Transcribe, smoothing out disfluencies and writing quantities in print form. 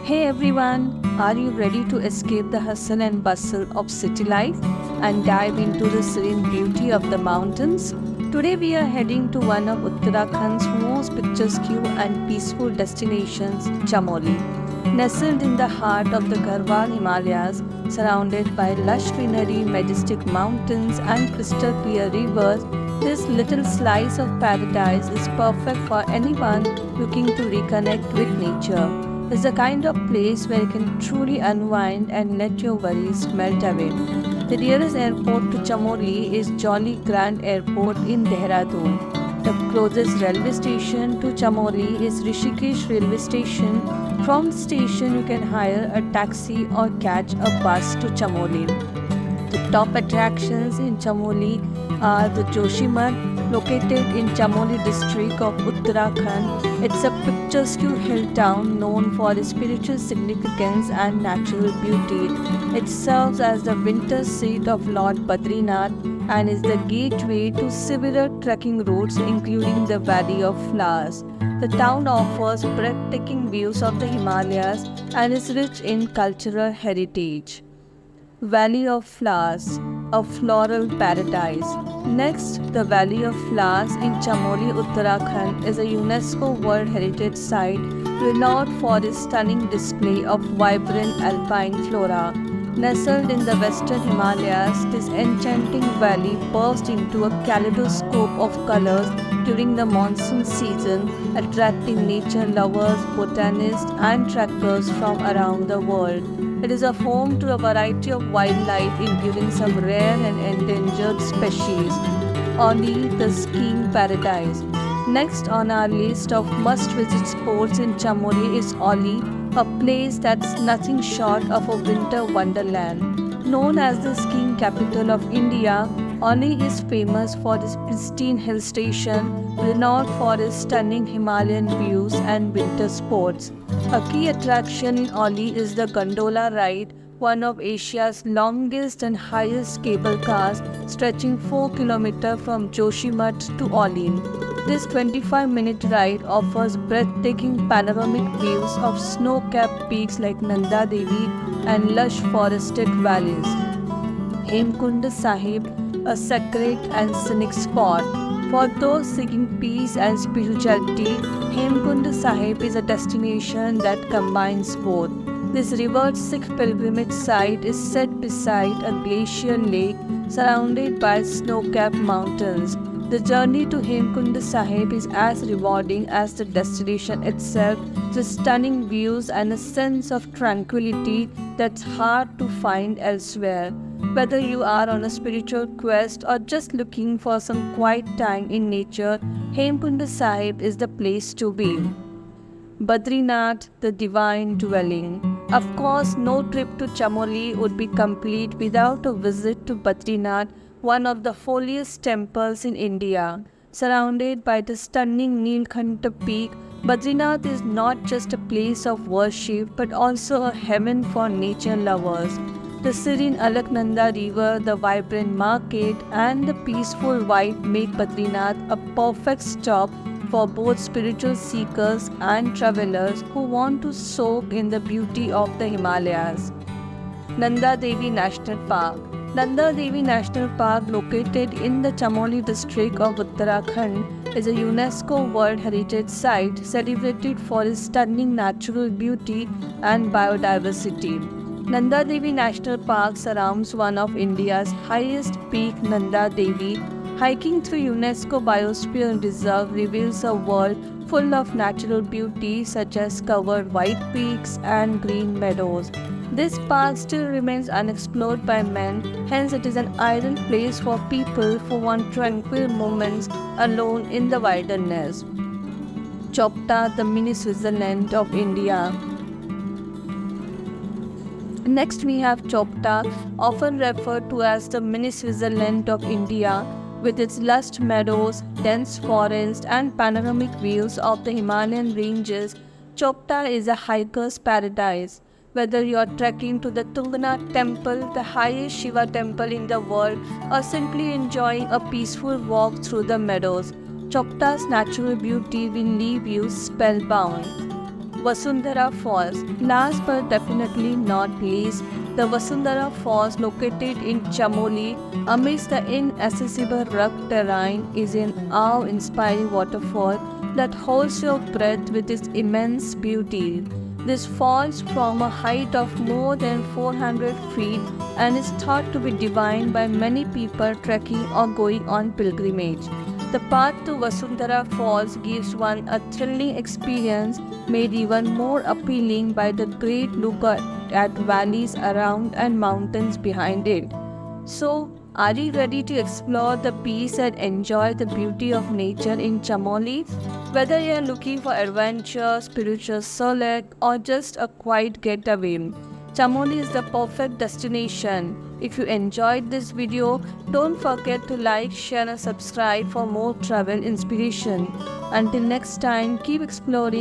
Hey everyone, are you ready to escape the hustle and bustle of city life and dive into the serene beauty of the mountains? Today we are heading to one of Uttarakhand's most picturesque and peaceful destinations, Chamoli. Nestled in the heart of the Garhwal Himalayas, surrounded by lush greenery, majestic mountains and crystal clear rivers, this little slice of paradise is perfect for anyone looking to reconnect with nature. It's the kind of place where you can truly unwind and let your worries melt away. The nearest airport to Chamoli is Jolly Grant Airport in Dehradun. The closest railway station to Chamoli is Rishikesh Railway Station. From the station, you can hire a taxi or catch a bus to Chamoli. The top attractions in Chamoli are the Joshimath, located in Chamoli district of Uttarakhand. It's a picturesque hill town known for its spiritual significance and natural beauty. It serves as the winter seat of Lord Badrinath and is the gateway to several trekking routes including the Valley of Flowers. The town offers breathtaking views of the Himalayas and is rich in cultural heritage. Valley of Flowers, a floral paradise. Next, the Valley of Flowers in Chamoli, Uttarakhand is a UNESCO World Heritage Site renowned for its stunning display of vibrant alpine flora. Nestled in the western Himalayas, this enchanting valley bursts into a kaleidoscope of colors during the monsoon season, attracting nature lovers, botanists, and trekkers from around the world. It is a home to a variety of wildlife, including some rare and endangered species. Oli, the skiing paradise. Next on our list of must-visit spots in Chamoli is Oli, a place that's nothing short of a winter wonderland. Known as the skiing capital of India, Oli is famous for its pristine hill station, renowned for its stunning Himalayan views and winter sports. A key attraction in Oli is the gondola ride, one of Asia's longest and highest cable cars, stretching 4 kilometers from Joshimath to Oli. This 25-minute ride offers breathtaking panoramic views of snow-capped peaks like Nanda Devi and lush forested valleys. Hemkund Sahib, a sacred and scenic spot. For those seeking peace and spirituality, Hemkund Sahib is a destination that combines both. This revered Sikh pilgrimage site is set beside a glacial lake surrounded by snow-capped mountains. The journey to Hemkund Sahib is as rewarding as the destination itself, with stunning views and a sense of tranquility that's hard to find elsewhere. Whether you are on a spiritual quest or just looking for some quiet time in nature, Hemkund Sahib is the place to be. Badrinath, the divine dwelling. Of course, no trip to Chamoli would be complete without a visit to Badrinath, one of the holiest temples in India. Surrounded by the stunning Nilkanta peak, Badrinath is not just a place of worship but also a heaven for nature lovers. The serene Alaknanda river, the vibrant market, and the peaceful vibe make Badrinath a perfect stop for both spiritual seekers and travelers who want to soak in the beauty of the Himalayas. Nanda Devi National Park. Nanda Devi National Park, located in the Chamoli district of Uttarakhand, is a UNESCO World Heritage Site celebrated for its stunning natural beauty and biodiversity. Nanda Devi National Park surrounds one of India's highest peak, Nanda Devi. Hiking through UNESCO Biosphere Reserve reveals a world full of natural beauty such as covered white peaks and green meadows. This park still remains unexplored by man, hence it is an ideal place for people who want tranquil moments alone in the wilderness. Chopta, the mini Switzerland of India. Next we have Chopta, often referred to as the mini Switzerland of India, with its lush meadows, dense forest and panoramic views of the Himalayan ranges. Chopta is a hiker's paradise. Whether you are trekking to the Tungnath temple, the highest Shiva temple in the world, or simply enjoying a peaceful walk through the meadows, Chopta's natural beauty will leave you spellbound. Vasundhara Falls. Last but definitely not least, the Vasundhara Falls, located in Chamoli, amidst the inaccessible rugged terrain, is an awe-inspiring waterfall that holds your breath with its immense beauty. This falls from a height of more than 400 feet and is thought to be divine by many people trekking or going on pilgrimage. The path to Vasundhara Falls gives one a thrilling experience, made even more appealing by the great look at valleys around and mountains behind it. So, are you ready to explore the peace and enjoy the beauty of nature in Chamoli? Whether you are looking for adventure, spiritual solace, or just a quiet getaway, Chamoli is the perfect destination. If you enjoyed this video, don't forget to like, share and subscribe for more travel inspiration. Until next time, keep exploring.